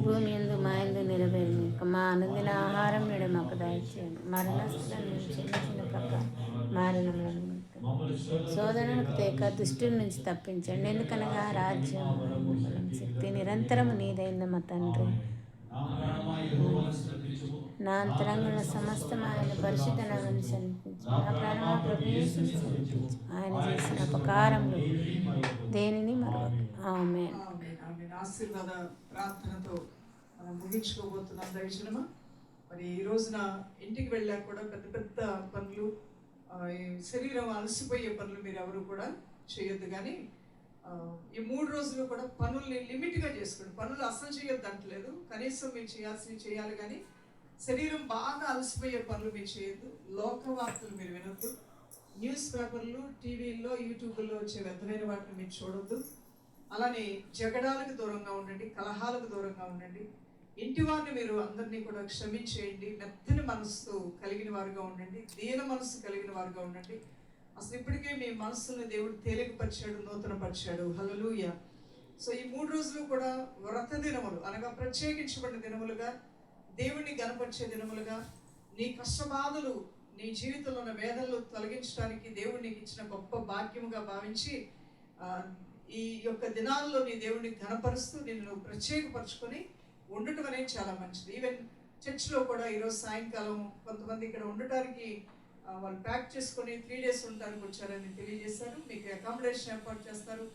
భూమి యందు మా యందు నెరవేరును. మా అనుదిన ఆహారం నేడు మాకు దయచేయండి. మరణస్థులను క్షమించిన ప్రకారం మరణములను శోధనలకు తేక దుష్టుల నుంచి తప్పించండి. ఎందుకనగా రాజ్యం, బలం, శక్తి నిరంతరము నీదైన మా తండ్రి. నా అంతరంగంలో సమస్తం ఆయన పరిశుద్ధ నామమును సన్నిధించు. నా ప్రాణమా ప్రభు యేసును సన్నిధించు. ఆయన చేసిన ఉపకారములు దేనిని మరొక. ఆమేన్. ఆశీర్వాద ప్రార్థనతో మనం ముగించుకోబోతున్నాం దైవజనమా. మరి ఈ రోజున ఇంటికి వెళ్ళాక కూడా పెద్ద పెద్ద పనులు, శరీరం అలసిపోయే పనులు మీరు ఎవరు కూడా చేయొద్దు. కానీ ఈ 3 రోజులు కూడా పనుల్ని లిమిట్గా చేసుకోండి. పనులు అసలు చేయొద్దు అంటలేదు, కనీసం మీరు చేయాల్సినవి చేయాలి. కానీ శరీరం బాగా అలసిపోయే పనులు మీరు చేయొద్దు. లోక వార్తలు మీరు వినొద్దు. న్యూస్ పేపర్లు, టీవీల్లో, యూట్యూబ్లో వచ్చే వ్యర్థమైన వాటిని మీరు చూడొద్దు. అలానే జగడాలకు దూరంగా ఉండండి, కలహాలకు దూరంగా ఉండండి. ఇంటి వారిని మీరు అందరినీ కూడా క్షమించేయండి. మెత్తని మనసు కలిగిన వారుగా ఉండండి, దీన మనసు కలిగిన వారుగా ఉండండి. అసలు ఇప్పటికే మీ మనస్సును దేవుడు తేలికపరిచాడు, నూతనపరిచాడు. హల్లెలూయా. సో ఈ 3 రోజులు కూడా వ్రత దినములు అనగా ప్రత్యేకించబడిన దినములుగా, దేవుణ్ణి గణపరిచే దినములుగా, నీ కష్టబాధలు, నీ జీవితంలో ఉన్న వేదనలు తొలగించడానికి దేవుడు నీకు ఇచ్చిన గొప్ప భాగ్యముగా భావించి ఈ యొక్క దినాల్లో నీ దేవుడిని ఘనపరుస్తూ నిన్ను ప్రత్యేకపరచుకొని ఉండటం అనేది చాలా మంచిది. ఈవెన్ చర్చ్లో కూడా ఈరోజు సాయంకాలం కొంతమంది ఇక్కడ ఉండటానికి వాళ్ళు ప్యాక్ చేసుకొని 3 days ఉండడానికి వచ్చారని తెలియజేశారు. మీకు అకామిడేషన్ ఏర్పాటు చేస్తారు.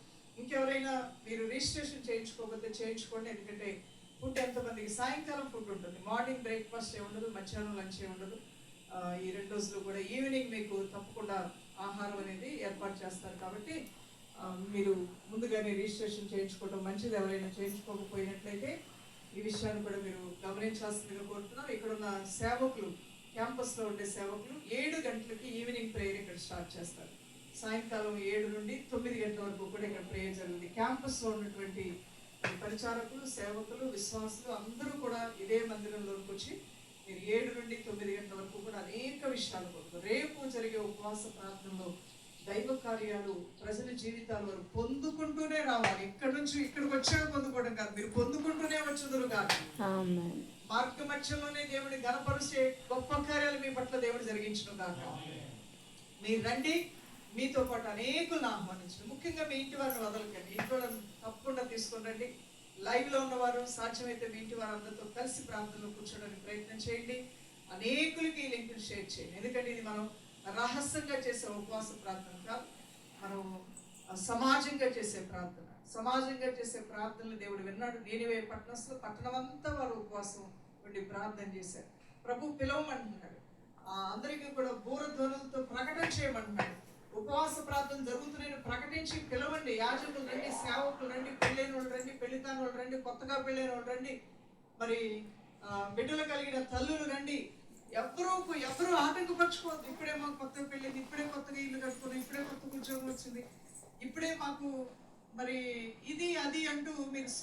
ఇంకెవరైనా మీరు రిజిస్ట్రేషన్ చేయించుకోకపోతే చేయించుకోండి. ఎందుకంటే ఫుడ్ ఎంతమందికి సాయంకాలం ఫుడ్ ఉంటుంది. మార్నింగ్ బ్రేక్ఫాస్ట్ ఏ ఉండదు, మధ్యాహ్నం లంచ్ ఏ ఉండదు. ఈ 2 రోజులు కూడా ఈవినింగ్ మీకు తప్పకుండా ఆహారం అనేది ఏర్పాటు చేస్తారు. కాబట్టి మీరు ముందుగానే రిజిస్ట్రేషన్ చేయించుకోవడం మంచిది. ఎవరైనా చేయించుకోకపోయినట్లయితే ఈ విషయాన్ని కూడా మీరు గమనించాల్సిందిగా కోరుతున్నాం. ఇక్కడ ఉన్న సేవకులు, క్యాంపస్లో ఉండే సేవకులు 7 గంటలకి ఈవినింగ్ ప్రేయర్ ఇక్కడ స్టార్ట్ చేస్తారు. సాయంకాలం 7 నుండి 9 గంటల వరకు కూడా ఇక్కడ ప్రేయర్ జరుగుతుంది. క్యాంపస్లో ఉన్నటువంటి పరిచారకులు, సేవకులు, విశ్వాసులు అందరూ కూడా ఇదే మందిరంలోకి వచ్చి మీరు 7 నుండి 9 గంటల వరకు కూడా అనేక విషయాలు పొందుతారు. రేపు జరిగే ఉపవాస ప్రార్థనలో దైవ కార్యాలు ప్రజల జీవితాల వరకు పొందుకుంటూనే రావాలి. ఇక్కడ నుంచి ఇక్కడికి వచ్చాక పొందుకోవడం కాదు, మీరు పొందుకుంటూనే వచ్చుదురు కాదు. మార్గ మధ్యలోనే దేవుడిని గణపరిచే గొప్ప కార్యాలు మీ పట్ల దేవుడు జరిగించడం కాక మీరు రండి. మీతో పాటు అనేకులను ఆహ్వానించండి. ముఖ్యంగా మీ ఇంటి వారిని వదలకండి. ఇంటి వాళ్ళని తప్పకుండా తీసుకొని రండి. లైవ్లో ఉన్నవారు సాధ్యమైతే మీ ఇంటి వారందరితో కలిసి ప్రార్థనలో కూర్చోడానికి ప్రయత్నం చేయండి. అనేకులకి ఈ లింక్ని షేర్ చేయండి. ఎందుకంటే ఇది మనం రహస్యంగా చేసే ఉపవాస ప్రార్థన కాదు, మనం సమాజంగా చేసే ప్రార్థన. సమాజంగా చేసే ప్రార్థనలు దేవుడు విన్నాడు. నీనివే పట్టణంలో పట్టణమంతా వారు ఉపవాసం ఉండి ప్రార్థన చేశారు. ప్రభు పిలవమంటున్నాడు, అందరికీ కూడా బూరధ్వనులతో ప్రకటన చేయమంటున్నాడు. ఉపవాస ప్రార్థన జరుగుతున్నాయని ప్రకటించి పిలవండి. యాజకులు రండి, సేవకులు రండి, పెళ్ళైన వాళ్ళు రండి, పెళ్లికాని వాళ్ళు రండి, కొత్తగా పెళ్ళైన వాళ్ళు రండి, మరి బిడ్డలు కలిగిన తల్లులు రండి. ఎవరు ఆటంకపరచుకోవద్దు. ఇప్పుడే మాకు కొత్తగా పెళ్ళింది, ఇప్పుడే కొత్తగా ఇల్లు కట్టుకున్నాం, ఇప్పుడే కొత్తగా ఉద్యోగం వచ్చింది, ఇప్పుడే మాకు మరి ఇది అది అంటూ మీరు